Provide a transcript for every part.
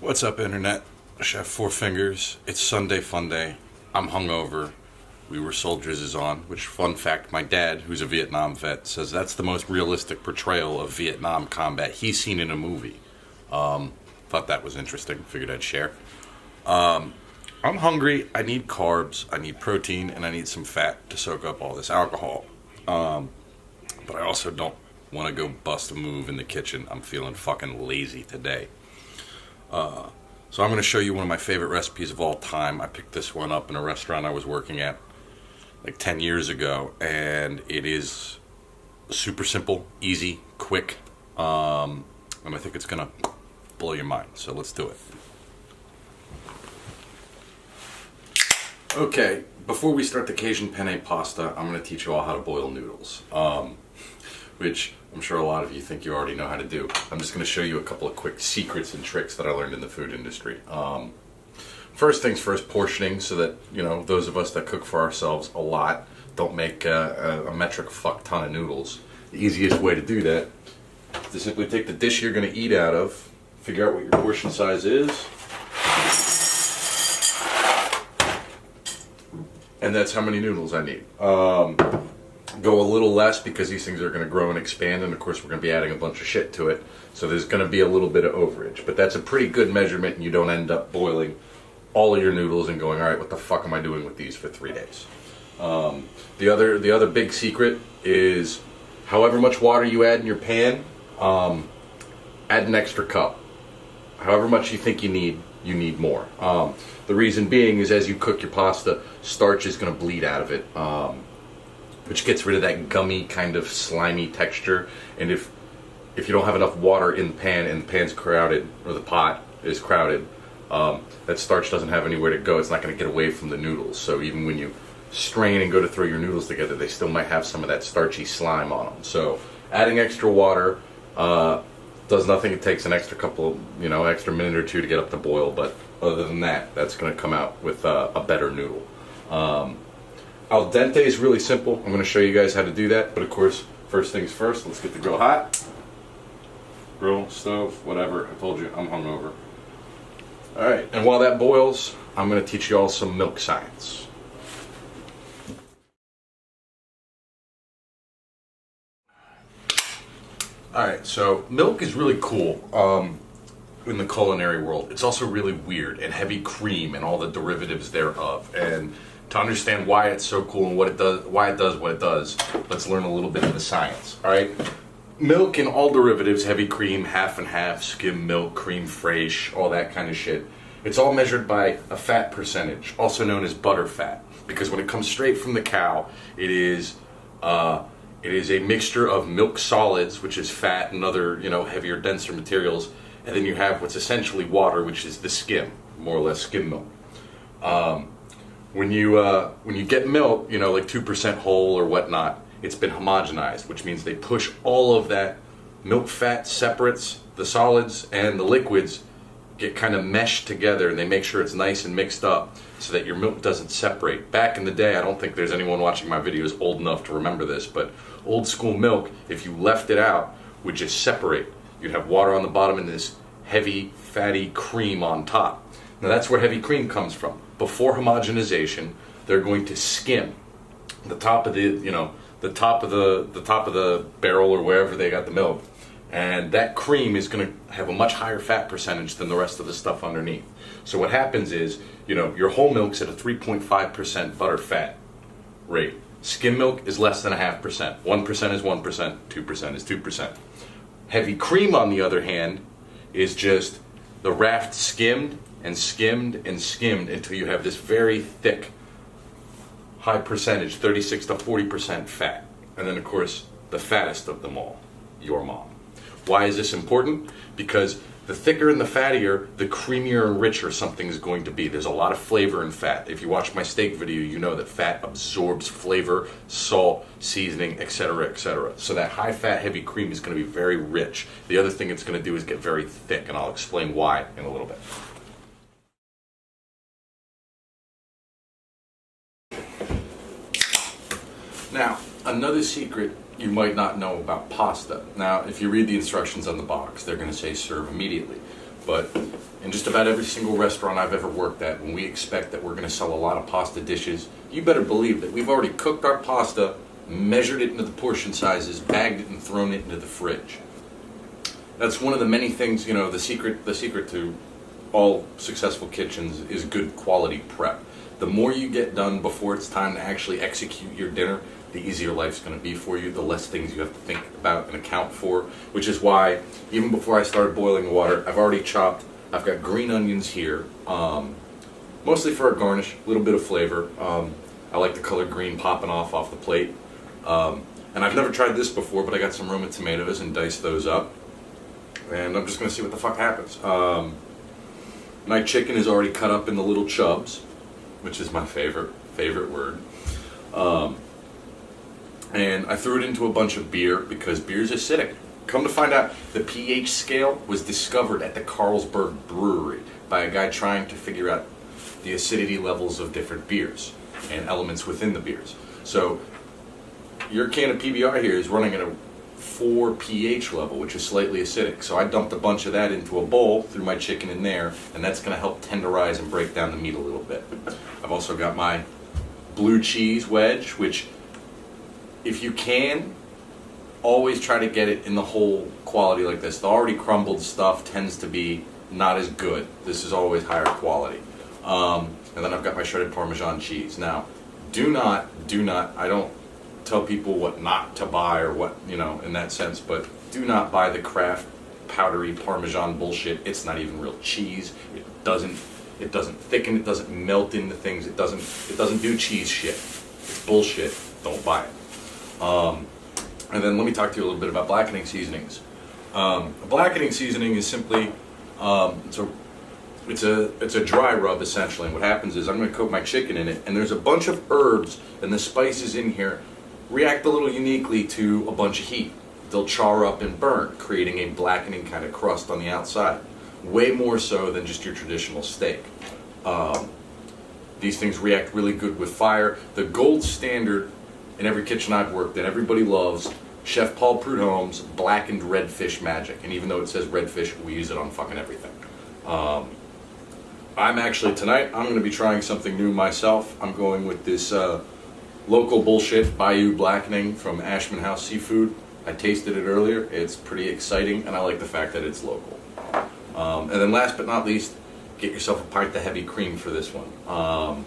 What's up, Internet? Chef Four Fingers. It's Sunday Fun Day. I'm hungover. We Were Soldiers is on, which, fun fact, my dad, who's a Vietnam vet, says that's the most realistic portrayal of Vietnam combat he's seen in a movie. Thought that was interesting. Figured I'd share. I'm hungry. I need carbs. I need protein, and I need some fat to soak up all this alcohol. But I also don't want to go bust a move in the kitchen. I'm feeling fucking lazy today. So I'm going to show you one of my favorite recipes of all time. I picked this one up in a restaurant I was working at like 10 years ago, and it is super simple, easy, quick, and I think it's going to blow your mind. So let's do it. Okay, before we start the Cajun Penne Pasta, I'm going to teach you all how to boil noodles, which I'm sure a lot of you think you already know how to do. I'm just going to show you a couple of quick secrets and tricks that I learned in the food industry. First things first, portioning, so that, you know, those of us that cook for ourselves a lot don't make a metric fuck ton of noodles. The easiest way to do that is to simply take the dish you're going to eat out of, figure out what your portion size is, and that's how many noodles I need. Go a little less because these things are going to grow and expand, and of course we're going to be adding a bunch of shit to it, so there's going to be a little bit of overage, but that's a pretty good measurement, and you don't end up boiling all of your noodles and going, alright, what the fuck am I doing with these for 3 days? The other big secret is however much water you add in your pan, add an extra cup. However much you think you need more. The reason being is as you cook your pasta, starch is going to bleed out of it, which gets rid of that gummy kind of slimy texture. And if you don't have enough water in the pan and the pan's crowded, or the pot is crowded, that starch doesn't have anywhere to go. It's not going to get away from the noodles. So even when you strain and go to throw your noodles together, they still might have some of that starchy slime on them. So adding extra water does nothing. It takes an extra extra minute or two to get up to boil, but other than that, that's going to come out with a better noodle. Al dente is really simple. I'm going to show you guys how to do that, but of course, first things first, let's get the grill hot. Grill, stove, whatever. I told you, I'm hungover. Alright, and while that boils, I'm going to teach you all some milk science. Alright, so milk is really cool in the culinary world. It's also really weird, and heavy cream and all the derivatives thereof. And to understand why it's so cool and what it does, why it does what it does, let's learn a little bit of the science. Alright? Milk and all derivatives, heavy cream, half and half, skim milk, cream fraiche, all that kind of shit. It's all measured by a fat percentage, also known as butter fat. Because when it comes straight from the cow, it is a mixture of milk solids, which is fat and other, heavier, denser materials, and then you have what's essentially water, which is the skim, more or less skim milk. When you get milk, like 2% whole or whatnot, it's been homogenized, which means they push all of that milk fat separates, the solids and the liquids get kind of meshed together, and they make sure it's nice and mixed up so that your milk doesn't separate. Back in the day, I don't think there's anyone watching my videos old enough to remember this, but old school milk, if you left it out, would just separate. You'd have water on the bottom and this heavy, fatty cream on top. Now that's where heavy cream comes from. Before homogenization, they're going to skim the top of the top of the barrel or wherever they got the milk, and that cream is going to have a much higher fat percentage than the rest of the stuff underneath. So what happens is, your whole milk's at a 3.5% butter fat rate. Skim milk is less than 0.5%. 1% is 1%, 2% is 2%. Heavy cream, on the other hand, is just the raft skimmed and skimmed and skimmed until you have this very thick, high percentage, 36 to 40% fat. And then, of course, the fattest of them all, your mom. Why is this important? Because the thicker and the fattier, the creamier and richer something's going to be. There's a lot of flavor in fat. If you watch my steak video, you know that fat absorbs flavor, salt, seasoning, etc., etc. So that high fat, heavy cream is going to be very rich. The other thing it's going to do is get very thick, and I'll explain why in a little bit. Now, another secret you might not know about pasta. Now, if you read the instructions on the box, they're going to say serve immediately. but in just about every single restaurant I've ever worked at, when we expect that we're going to sell a lot of pasta dishes, you better believe that we've already cooked our pasta, measured it into the portion sizes, bagged it, and thrown it into the fridge. That's one of the many things, you know, the secret to all successful kitchens is good quality prep. The more you get done before it's time to actually execute your dinner, the easier life's going to be for you, the less things you have to think about and account for, which is why, even before I started boiling the water, I've already chopped, I've got green onions here, mostly for a garnish, a little bit of flavor. I like the color green popping off the plate. And I've never tried this before, but I got some Roma tomatoes and diced those up. And I'm just going to see what the fuck happens. My chicken is already cut up into little chubs, which is my favorite word. And I threw it into a bunch of beer because beer is acidic. Come to find out, the pH scale was discovered at the Carlsberg Brewery by a guy trying to figure out the acidity levels of different beers and elements within the beers. So your can of PBR here is running at a 4 pH level, which is slightly acidic. So I dumped a bunch of that into a bowl, threw my chicken in there, and that's going to help tenderize and break down the meat a little bit. I've also got my blue cheese wedge, which, if you can, always try to get it in the whole quality like this. The already crumbled stuff tends to be not as good. This is always higher quality. And then I've got my shredded Parmesan cheese. Now, do not, I don't tell people what not to buy or what, you know, in that sense, but do not buy the Kraft powdery Parmesan bullshit. It's not even real cheese. It doesn't thicken, it doesn't melt into things, it doesn't do cheese shit. It's bullshit. Don't buy it. And then let me talk to you a little bit about blackening seasonings. A blackening seasoning is simply it's a dry rub essentially. And what happens is I'm going to coat my chicken in it, and there's a bunch of herbs and the spices in here react a little uniquely to a bunch of heat. They'll char up and burn, creating a blackening kind of crust on the outside. Way more so than just your traditional steak. These things react really good with fire. The gold standard in every kitchen I've worked in, everybody loves Chef Paul Prudhomme's Blackened Redfish Magic. And even though it says redfish, we use it on fucking everything. Tonight, I'm going to be trying something new myself. I'm going with this local bullshit Bayou Blackening from Ashman House Seafood. I tasted it earlier. It's pretty exciting, and I like the fact that it's local. And then last but not least, get yourself a pint of heavy cream for this one.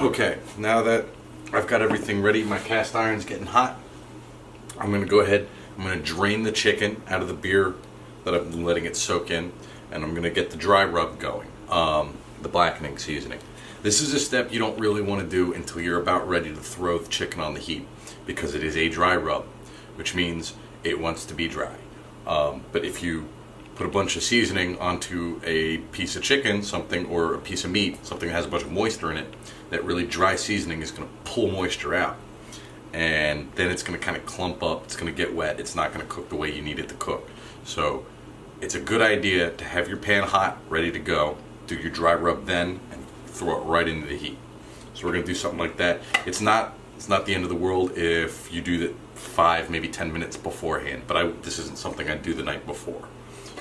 Okay, now that I've got everything ready, my cast iron's getting hot. I'm going to go ahead, I'm going to drain the chicken out of the beer that I've been letting it soak in, and I'm going to get the dry rub going, the blackening seasoning. This is a step you don't really want to do until you're about ready to throw the chicken on the heat, because it is a dry rub, which means it wants to be dry. But if you put a bunch of seasoning onto a piece of chicken, something, or a piece of meat, something that has a bunch of moisture in it, that really dry seasoning is going to pull moisture out. And then it's going to kind of clump up, it's going to get wet, it's not going to cook the way you need it to cook. So it's a good idea to have your pan hot, ready to go, do your dry rub then, and throw it right into the heat. So we're going to do something like that. It's not the end of the world if you do that 5, maybe 10 minutes beforehand, but this isn't something I do the night before.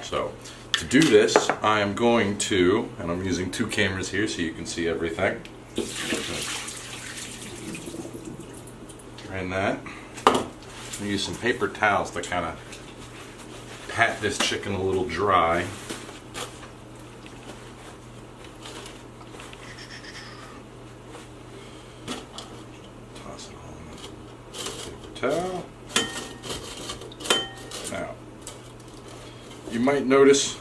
So to do this, I am going to, and I'm using 2 cameras here so you can see everything. Drain that. I'm going to use some paper towels to kind of pat this chicken a little dry. Toss it all in the paper towel. Now, you might notice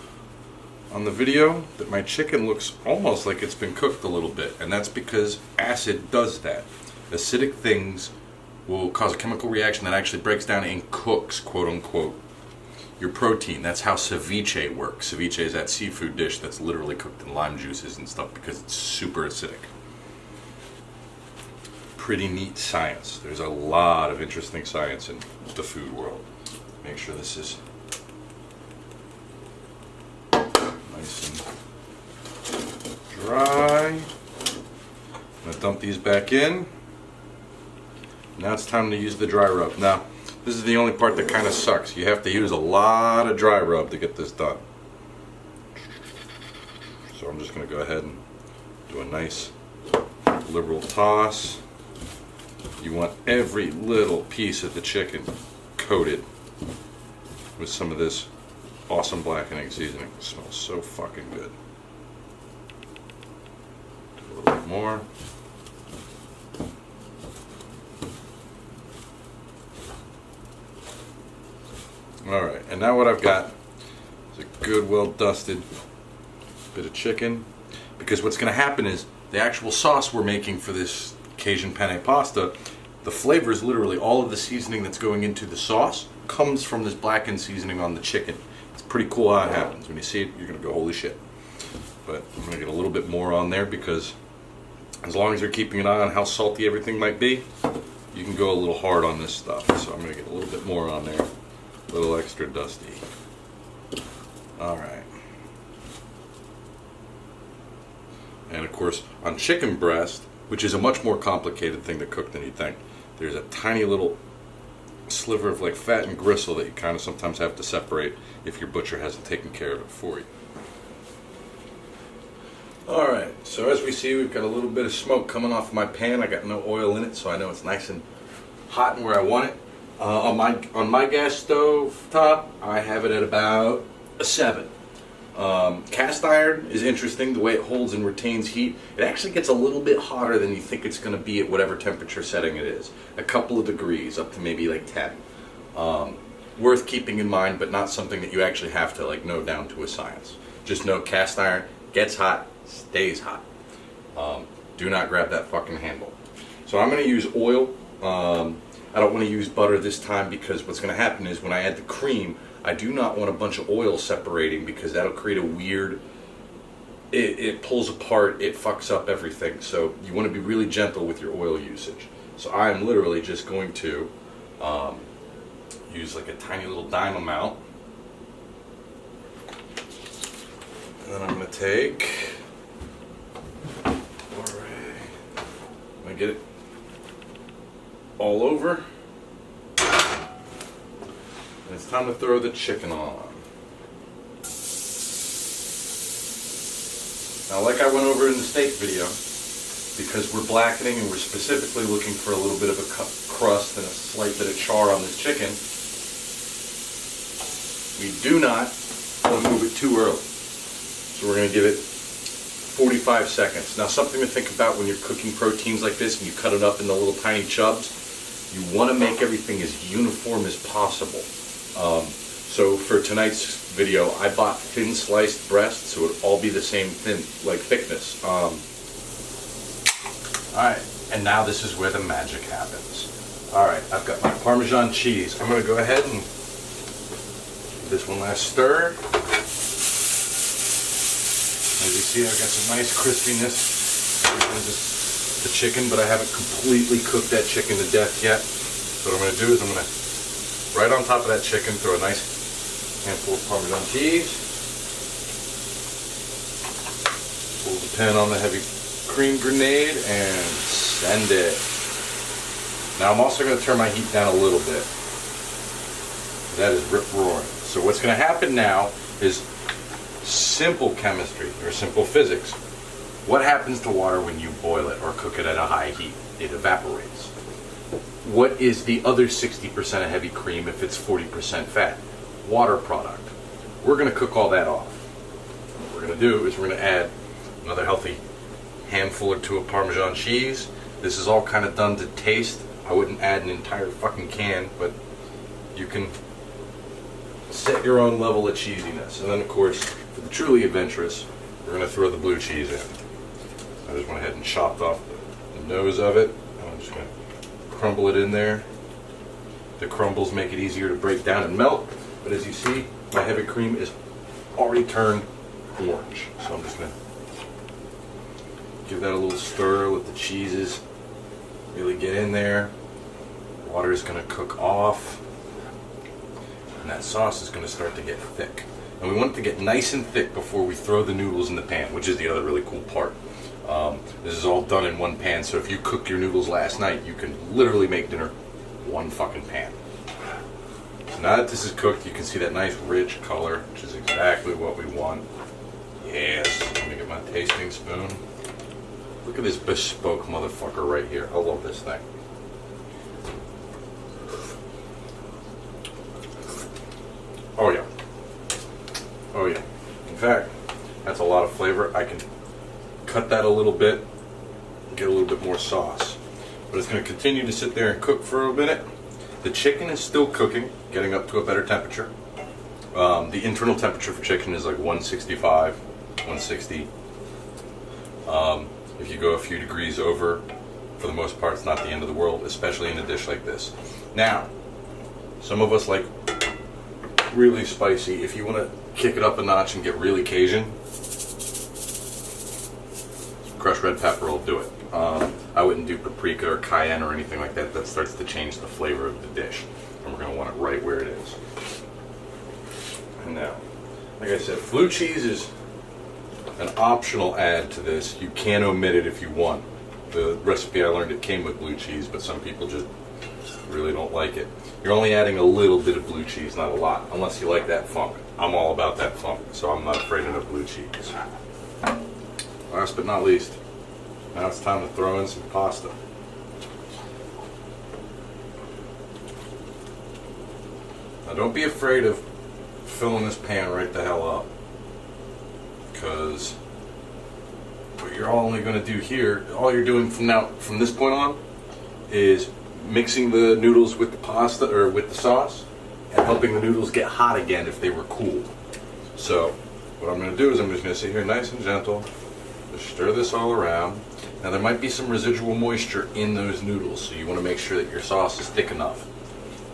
on the video that my chicken looks almost like it's been cooked a little bit, and that's because acid does that. Acidic things will cause a chemical reaction that actually breaks down and cooks, quote unquote, your protein. That's how ceviche works. Ceviche is that seafood dish that's literally cooked in lime juices and stuff because it's super acidic. Pretty neat science. There's a lot of interesting science in the food world. Make sure this is nice and dry. I'm going to dump these back in. Now it's time to use the dry rub. Now, this is the only part that kind of sucks. You have to use a lot of dry rub to get this done. So I'm just going to go ahead and do a nice liberal toss. You want every little piece of the chicken coated with some of this awesome blackening seasoning. It smells so fucking good. Do a little bit more. Alright, and now what I've got is a good, well dusted bit of chicken. Because what's going to happen is the actual sauce we're making for this Cajun penne pasta, the flavor is literally all of the seasoning that's going into the sauce comes from this blackened seasoning on the chicken. It's pretty cool how it happens. When you see it, you're going to go, holy shit. But I'm going to get a little bit more on there because as long as you're keeping an eye on how salty everything might be, you can go a little hard on this stuff. So I'm going to get a little bit more on there. A little extra dusty. Alright. And of course, on chicken breast, which is a much more complicated thing to cook than you think, there's a tiny little sliver of like fat and gristle that you kind of sometimes have to separate if your butcher hasn't taken care of it for you. Alright, so as we see, we've got a little bit of smoke coming off my pan. I got no oil in it, so I know it's nice and hot and where I want it. On my gas stove top, I have it at about a 7. Cast iron is interesting, the way it holds and retains heat. It actually gets a little bit hotter than you think it's going to be at whatever temperature setting it is. A couple of degrees, up to maybe like 10. Worth keeping in mind, but not something that you actually have to like know down to a science. Just know cast iron gets hot, stays hot. Do not grab that fucking handle. So I'm going to use oil. I don't want to use butter this time because what's going to happen is when I add the cream, I do not want a bunch of oil separating because that'll create a weird, it pulls apart, it fucks up everything. So you want to be really gentle with your oil usage. So I am literally just going to use like a tiny little dime amount. And then I'm going to take, I'm going to get it all over. And it's time to throw the chicken on. Now, like I went over in the steak video, because we're blackening and we're specifically looking for a little bit of a crust and a slight bit of char on this chicken, we do not want to move it too early. So we're going to give it 45 seconds. Now, something to think about when you're cooking proteins like this and you cut it up into little tiny chubs. You want to make everything as uniform as possible. So for tonight's video, I bought thin sliced breast, so it would all be the same thin, like thickness. Alright, and now this is where the magic happens. Alright, I've got my Parmesan cheese. I'm going to go ahead and give this one last stir. As you see, I've got some nice crispiness. The chicken, but I haven't completely cooked that chicken to death yet. So what I'm going to do is I'm going to, right on top of that chicken, throw a nice handful of Parmesan cheese. Pull the pin on the heavy cream grenade and send it. Now I'm also going to turn my heat down a little bit. That is rip roaring. So what's going to happen now is simple chemistry or simple physics. What happens to water when you boil it or cook it at a high heat? It evaporates. What is the other 60% of heavy cream if it's 40% fat? Water product. We're going to cook all that off. What we're going to do is we're going to add another healthy handful or two of Parmesan cheese. This is all kind of done to taste. I wouldn't add an entire fucking can, but you can set your own level of cheesiness. And then of course, for the truly adventurous, we're going to throw the blue cheese in. I just went ahead and chopped off the nose of it. I'm just going to crumble it in there. The crumbles make it easier to break down and melt. But as you see, my heavy cream is already turned orange. So I'm just going to give that a little stir, let the cheeses really get in there. Water is going to cook off. And that sauce is going to start to get thick. And we want it to get nice and thick before we throw the noodles in the pan, which is the other really cool part. This is all done in one pan, so if you cooked your noodles last night, you can literally make dinner one fucking pan. So now that this is cooked, you can see that nice rich color, which is exactly what we want. Yes, let me get my tasting spoon. Look at this bespoke motherfucker right here. I love this thing. Oh yeah. Oh yeah. In fact, that's a lot of flavor. I can cut that a little bit, get a little bit more sauce. But it's going to continue to sit there and cook for a minute. The chicken is still cooking, getting up to a better temperature. The internal temperature for chicken is like 165, 160. If you go a few degrees over, for the most part, it's not the end of the world, especially in a dish like this. Now, some of us like really spicy. If you want to kick it up a notch and get really Cajun, crushed red pepper will do it. I wouldn't do paprika or cayenne or anything like that. That starts to change the flavor of the dish. And we're going to want it right where it is. And now, like I said, blue cheese is an optional add to this. You can omit it if you want. The recipe I learned, it came with blue cheese, but some people just really don't like it. You're only adding a little bit of blue cheese, not a lot, unless you like that funk. I'm all about that funk, so I'm not afraid of no blue cheese. Last but not least, now it's time to throw in some pasta. Now don't be afraid of filling this pan right the hell up, because what you're only going to do here, all you're doing from this point on, is mixing the noodles with the pasta or with the sauce and helping the noodles get hot again if they were cool. So what I'm going to do is I'm just going to sit here nice and gentle, just stir this all around. Now there might be some residual moisture in those noodles, so you want to make sure that your sauce is thick enough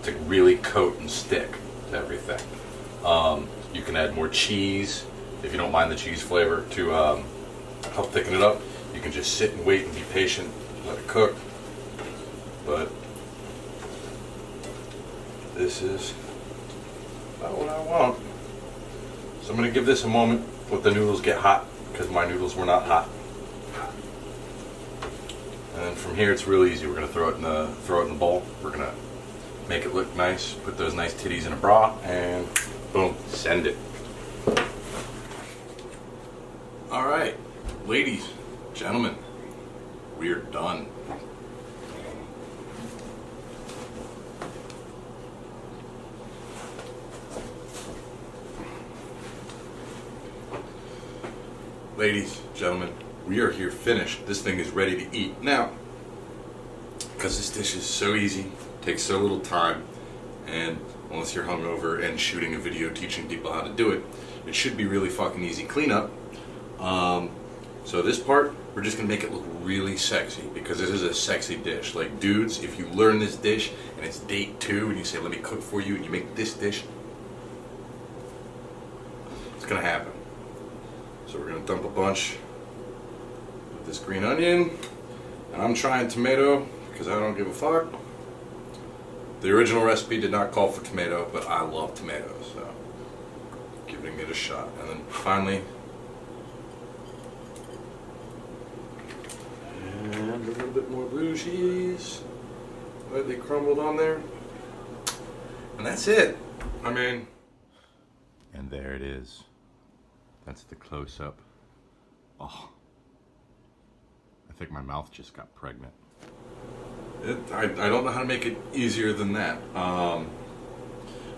to really coat and stick to everything. You can add more cheese if you don't mind the cheese flavor to help thicken it up. You can just sit and wait and be patient, let it cook. But this is not what I want. So I'm going to give this a moment, let the noodles get hot, because my noodles were not hot. And then from here it's real easy. We're going to throw it in the bowl. We're going to make it look nice, put those nice titties in a bra, and boom, send it. All right, ladies, gentlemen, we're done. Ladies, gentlemen, we are here finished. This thing is ready to eat. Now, because this dish is so easy, takes so little time, and unless you're hungover and shooting a video teaching people how to do it, it should be really fucking easy cleanup. So this part, we're just gonna make it look really sexy because this is a sexy dish. Like, dudes, if you learn this dish and it's date 2 and you say, let me cook for you, and you make this dish, it's gonna happen. So we're gonna dump a bunch of this green onion, and I'm trying tomato because I don't give a fuck. The original recipe did not call for tomato, but I love tomatoes, so giving it a shot. And then finally, and a little bit more blue cheese, lightly crumbled on there, and that's it. I mean, and there it is. That's the close-up. Oh, I think my mouth just got pregnant. I don't know how to make it easier than that.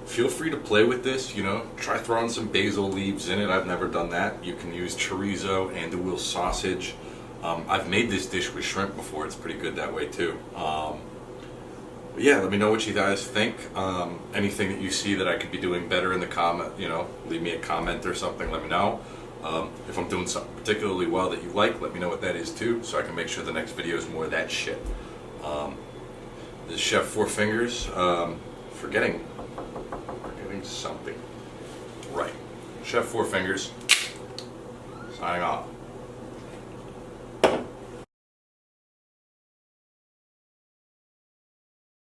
Feel free to play with this, you know, try throwing some basil leaves in it. I've never done that. You can use chorizo and andouille sausage. I've made this dish with shrimp before. It's pretty good that way too. But yeah, let me know what you guys think. Anything that you see that I could be doing better in the comment, you know, leave me a comment or something, let me know. If I'm doing something particularly well that you like, let me know what that is too, so I can make sure the next video is more of that shit. This is Chef Four Fingers, forgetting something. Right. Chef Four Fingers, signing off.